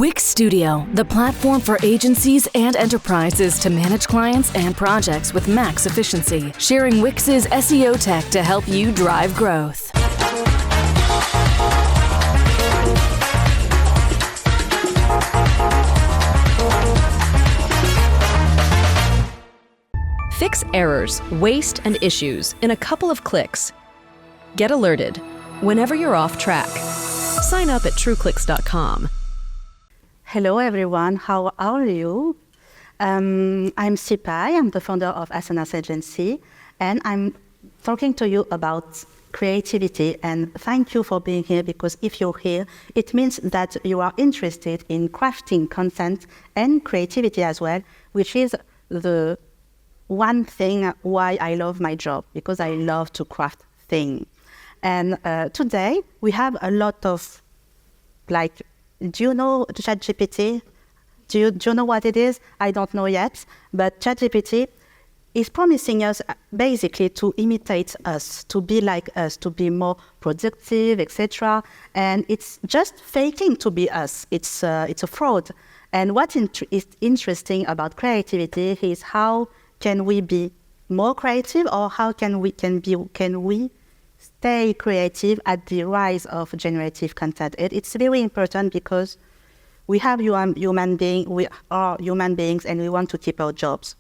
Wix Studio, the platform for agencies and enterprises to manage clients and projects with max efficiency, sharing Wix's SEO tech to help you drive growth. Fix errors, waste, and issues in a couple of clicks. Get alerted whenever you're off track. Sign up at trueclicks.com. Hello everyone, how are you? I'm Syphaïwong, I'm the founder of Asanas Agency, and I'm talking to you about creativity. And thank you for being here, because if you're here, it means that you are interested in crafting content and creativity as well, which is the one thing why I love my job, because I love to craft things. And today we have a lot of, do you know ChatGPT? Do you know what it is? I don't know yet, but ChatGPT is promising us basically to imitate us, to be like us, to be more productive, etc. And it's just faking to be us. It's a fraud. And what is interesting about creativity is how can we be more creative, or how can we stay creative at the rise of generative content? It's very important because we have we are human beings, and we want to keep our jobs.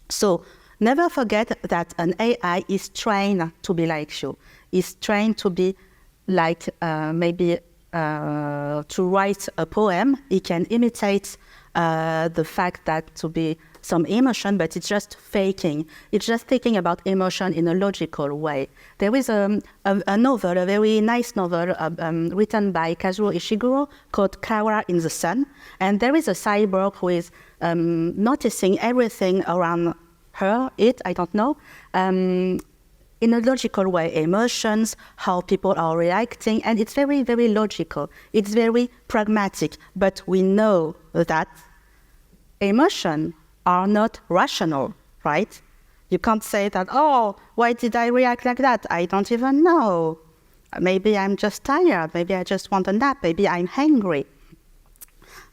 So never forget that an AI is trained to be like you. It's trained to be like to write a poem. It can imitate the fact that to be some emotion, but it's just faking. It's just thinking about emotion in a logical way. There is a novel, a very nice novel written by Kazuo Ishiguro called Clara in the Sun. And there is a cyborg who is noticing everything around her, I don't know, in a logical way, emotions, how people are reacting, and it's very, very logical. It's very pragmatic, but we know that emotions are not rational, right? You can't say that, oh, why did I react like that? I don't even know. Maybe I'm just tired. Maybe I just want a nap. Maybe I'm hungry.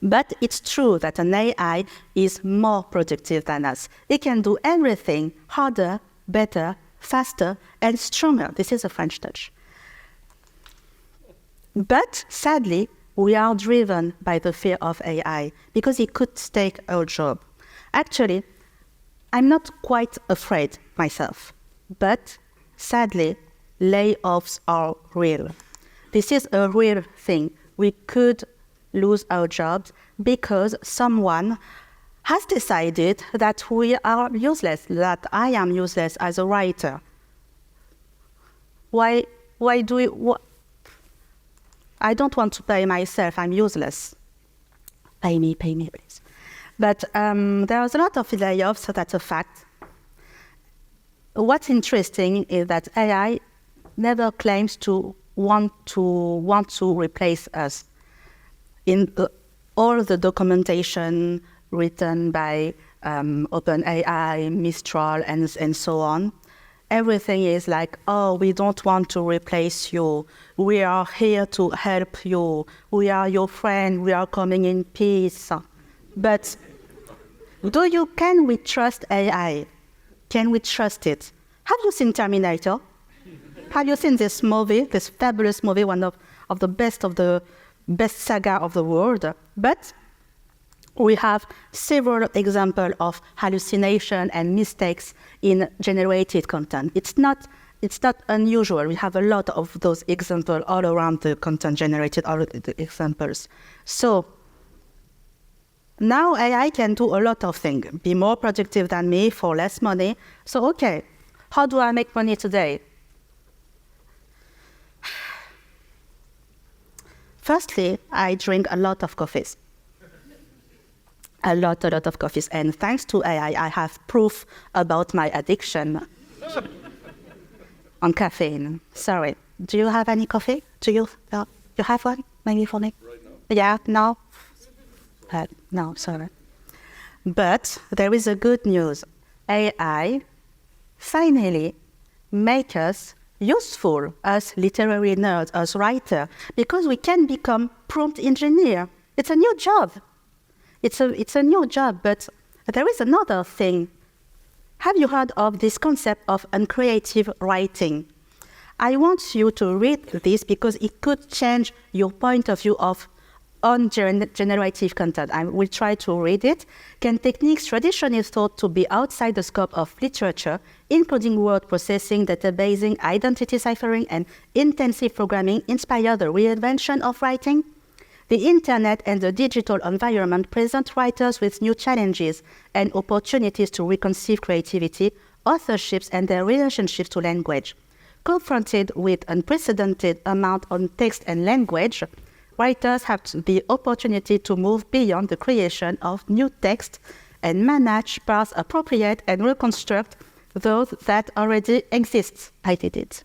But it's true that an AI is more productive than us. It can do everything harder, better, faster, and stronger. This is a French touch. But sadly, we are driven by the fear of AI because it could take our job. Actually, I'm not quite afraid myself, but sadly, layoffs are real. This is a real thing. We could lose our jobs because someone has decided that we are useless, that I am useless as a writer. Why do we? I don't want to pay myself. I'm useless. Pay me, please. But there's a lot of layoffs, so that's a fact. What's interesting is that AI never claims to want to replace us. In all the documentation written by OpenAI, Mistral, and so on, everything is like, oh, we don't want to replace you. We are here to help you. We are your friend. We are coming in peace. But can we trust AI? Can we trust it? Have you seen Terminator? Have you seen this movie, this fabulous movie, one of the best saga of the world? But we have several examples of hallucination and mistakes in generated content. It's not unusual. We have a lot of those examples all around the content generated, all of the examples. So now AI can do a lot of things, be more productive than me for less money. So, okay, how do I make money today? Firstly, I drink a lot of coffees. A lot of coffees. And thanks to AI, I have proof about my addiction on caffeine. Sorry. Do you have any coffee? Do you have one? Maybe for me? Right now? Yeah, no? No, sorry. But there is a good news. AI finally make us useful as literary nerds, as writers, because we can become prompt engineer. It's a new job. It's a new job, but there is another thing. Have you heard of this concept of uncreative writing? I want you to read this because it could change your point of view on generative content. I will try to read it. Can techniques traditionally thought to be outside the scope of literature, including word processing, databasing, identity ciphering, and intensive programming, inspire the reinvention of writing? The internet and the digital environment present writers with new challenges and opportunities to reconceive creativity, authorships, and their relationships to language. Confronted with unprecedented amount of text and language, writers have the opportunity to move beyond the creation of new text and manage, parse, appropriate, and reconstruct those that already exist. I did it.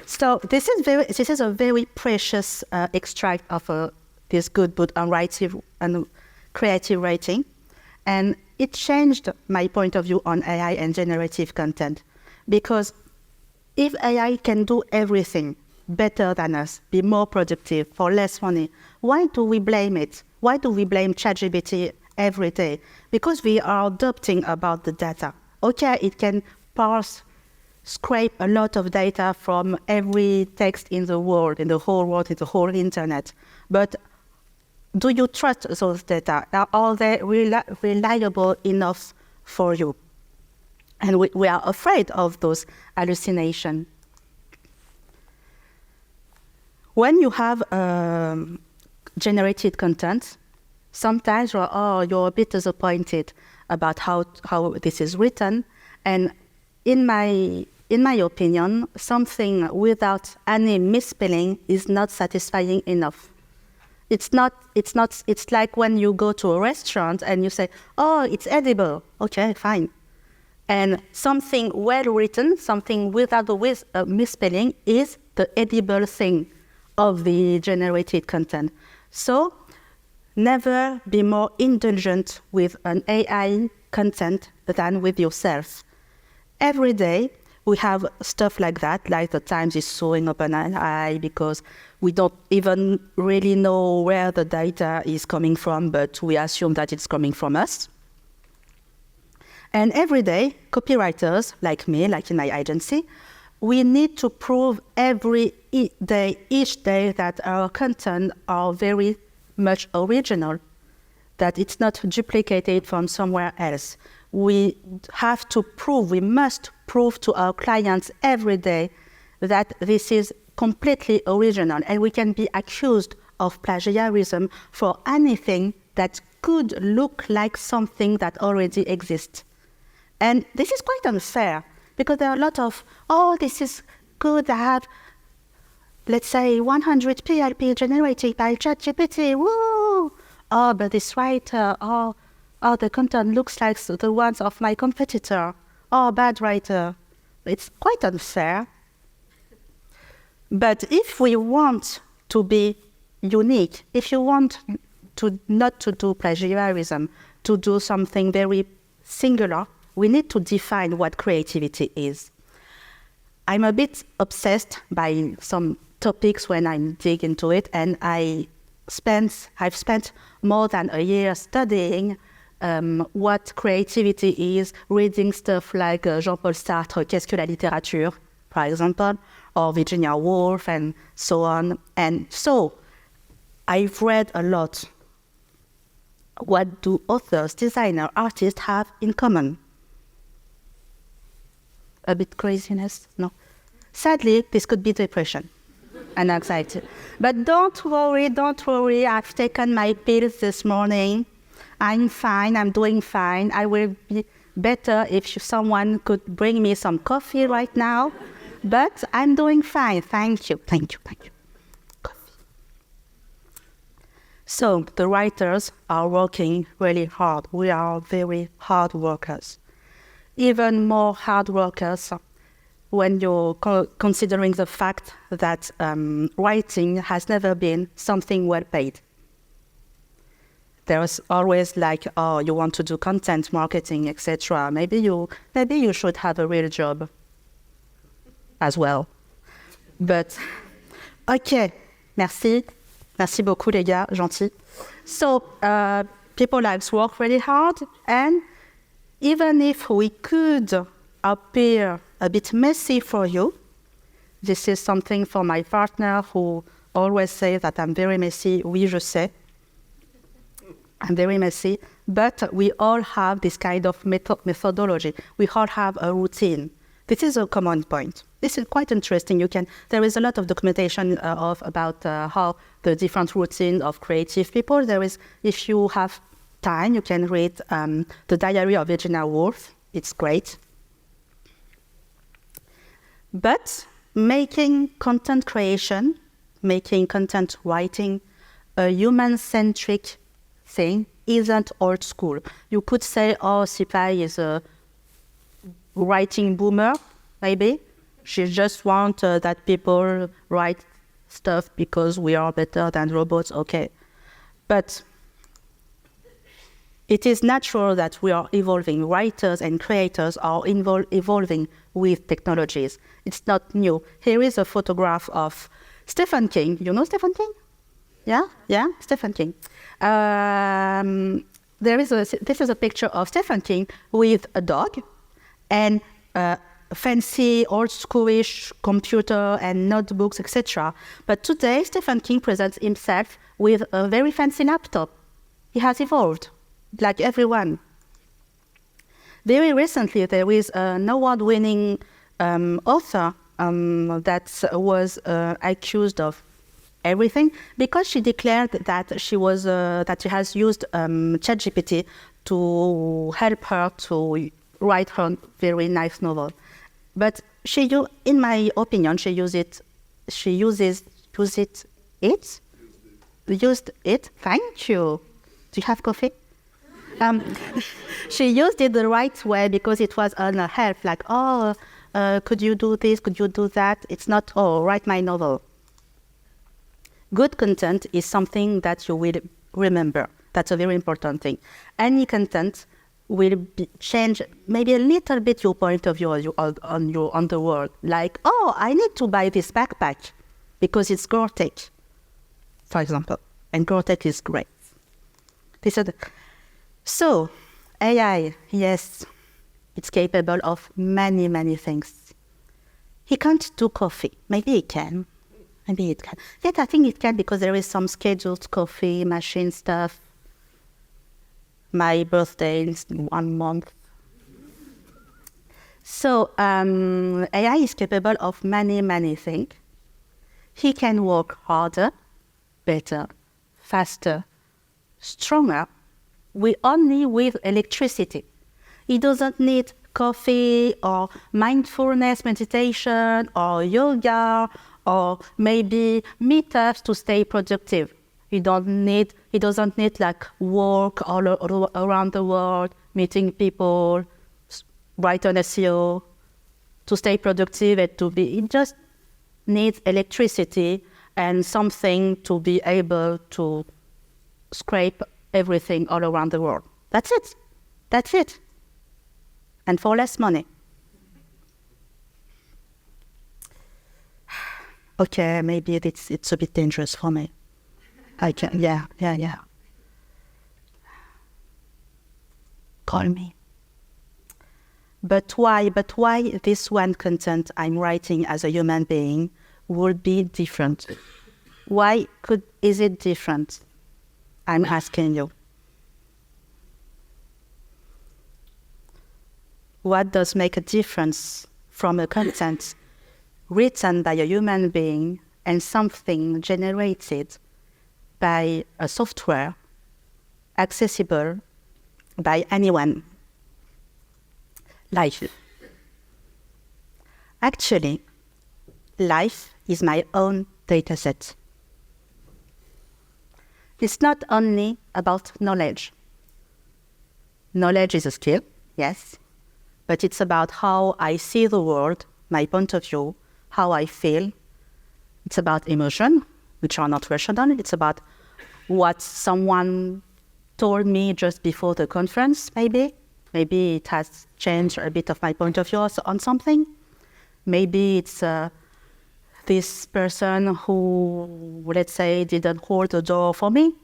So this is a very precious extract of this good book on writing and creative writing, and it changed my point of view on AI and generative content, because if AI can do everything better than us, be more productive for less money, why do we blame it? Why do we blame ChatGPT every day? Because we are adopting about the data. Okay, it can parse, scrape a lot of data from every text in the world, in the whole internet. But do you trust those data? Are they reliable enough for you? And we are afraid of those hallucinations. When you have generated content, sometimes you're a bit disappointed about how this is written. And in my opinion, something without any misspelling is not satisfying enough. It's like when you go to a restaurant and you say, oh, it's edible. Okay, fine. And something well written, something without the misspelling is the edible thing of the generated content. So never be more indulgent with an AI content than with yourself. Every day we have stuff like that, like the Times is suing OpenAI because we don't even really know where the data is coming from, but we assume that it's coming from us. And every day, copywriters like me, like in my agency, we need to prove each day that our content are very much original, that it's not duplicated from somewhere else. We must prove to our clients every day that this is completely original, and we can be accused of plagiarism for anything that could look like something that already exists. And this is quite unfair, because there are a lot of, this is good, I have, let's say, 100 PLP generated by ChatGPT, woo! Oh, but this writer, the content looks like the ones of my competitor. Oh, bad writer. It's quite unfair. But if we want to be unique, if you want not to do plagiarism, to do something very singular, we need to define what creativity is. I'm a bit obsessed by some topics when I dig into it, and I've spent more than a year studying what creativity is, reading stuff like Jean-Paul Sartre, Qu'est-ce que la littérature, for example, or Virginia Woolf, and so on. And so I've read a lot. What do authors, designers, artists have in common? A bit craziness? No. Sadly, this could be depression and anxiety. But don't worry. I've taken my pills this morning. I'm fine, I'm doing fine. I will be better if someone could bring me some coffee right now. But I'm doing fine, thank you. Coffee. So the writers are working really hard. We are very hard workers. Even more hard workers when you're considering the fact that writing has never been something well paid. There's always like, you want to do content marketing, etc. Maybe you should have a real job as well. But, okay, merci. Merci beaucoup, les gars, gentil. So, people like work really hard, and even if we could appear a bit messy for you, this is something for my partner who always says that I'm very messy. Oui, je sais. I'm very messy. But we all have this kind of methodology. We all have a routine. This is a common point. This is quite interesting. There is a lot of documentation about how the different routines of creative people. If you have time, you can read The Diary of Virginia Woolf. It's great. But making content creation, making content writing a human-centric thing isn't old school. You could say, oh, Syphaï is a writing boomer, maybe. She just wants that people write stuff because we are better than robots, okay. But it is natural that we are evolving. Writers and creators are evolving with technologies. It's not new. Here is a photograph of Stephen King. You know Stephen King? Yeah, Stephen King. This is a picture of Stephen King with a dog and a fancy old schoolish computer and notebooks, etc. But today, Stephen King presents himself with a very fancy laptop. He has evolved, like everyone. Very recently, there is an award-winning author that was accused of everything because she declared that she has used ChatGPT to help her to write her very nice novel. But in my opinion, she used it. Thank you. Do you have coffee? She used it the right way because it was on a help, like, could you do this? Could you do that? It's not, write my novel. Good content is something that you will remember. That's a very important thing. Any content will change maybe a little bit your point of view on the world. Like, I need to buy this backpack because it's Gore-Tex, for example. And Gore-Tex is great. So, AI, yes, it's capable of many, many things. He can't do coffee. Maybe it can. Yet I think it can because there is some scheduled coffee machine stuff. My birthday is 1 month. So AI is capable of many, many things. He can work harder, better, faster, stronger, only with electricity. He doesn't need coffee or mindfulness meditation or yoga or maybe meetups to stay productive. He doesn't need like work all around the world, meeting people, brightonSEO to stay productive and he just needs electricity and something to be able to scrape everything all around the world. That's it. And for less money. Okay, maybe it's a bit dangerous for me. Yeah. Call me. But why this one content I'm writing as a human being would be different? Why is it different? I'm asking you. What does make a difference from a content written by a human being and something generated by a software accessible by anyone? Life. Actually, life is my own dataset. It's not only about knowledge. Knowledge is a skill, yes, but it's about how I see the world, my point of view, how I feel. It's about emotion, which are not rational. It's about what someone told me just before the conference, maybe. Maybe it has changed a bit of my point of view on something. Maybe it's this person who, let's say, didn't hold the door for me.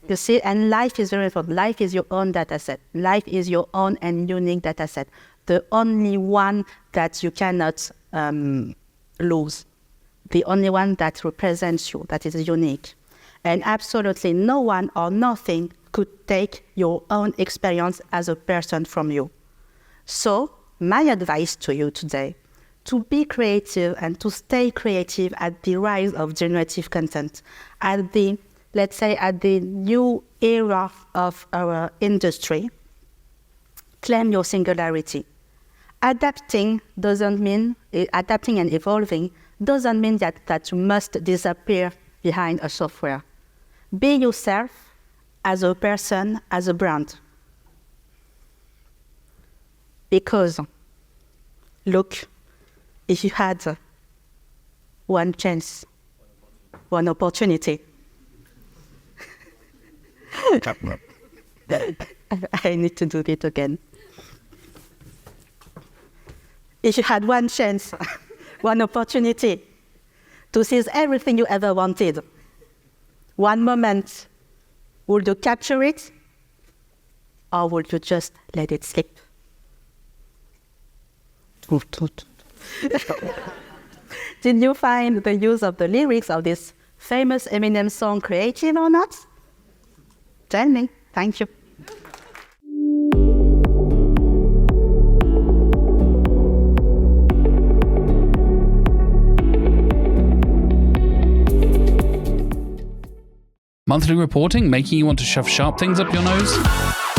You see, and life is very important. Life is your own data set. Life is your own and unique data set. The only one that you cannot lose. The only one that represents you, that is unique. And absolutely no one or nothing could take your own experience as a person from you. So, my advice to you today, to be creative and to stay creative at the rise of generative content, at the, let's say, at the new era of our industry, claim your singularity. Adapting and evolving doesn't mean that you must disappear behind a software. Be yourself as a person, as a brand. Because, look, if you had one chance, one opportunity, I need to do it again. If you had one chance, one opportunity to seize everything you ever wanted, one moment, would you capture it, or would you just let it slip? Did you find the use of the lyrics of this famous Eminem song creative or not? Tell me. Thank you. Monthly reporting making you want to shove sharp things up your nose?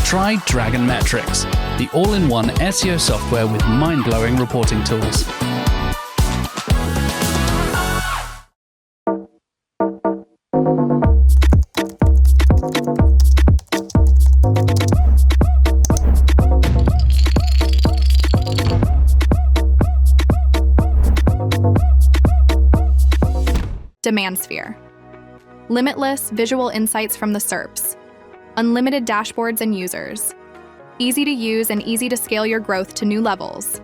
Try Dragon Metrics, the all-in-one SEO software with mind-blowing reporting tools. Demand sphere. Limitless visual insights from the SERPs. Unlimited dashboards and users. Easy to use and easy to scale your growth to new levels.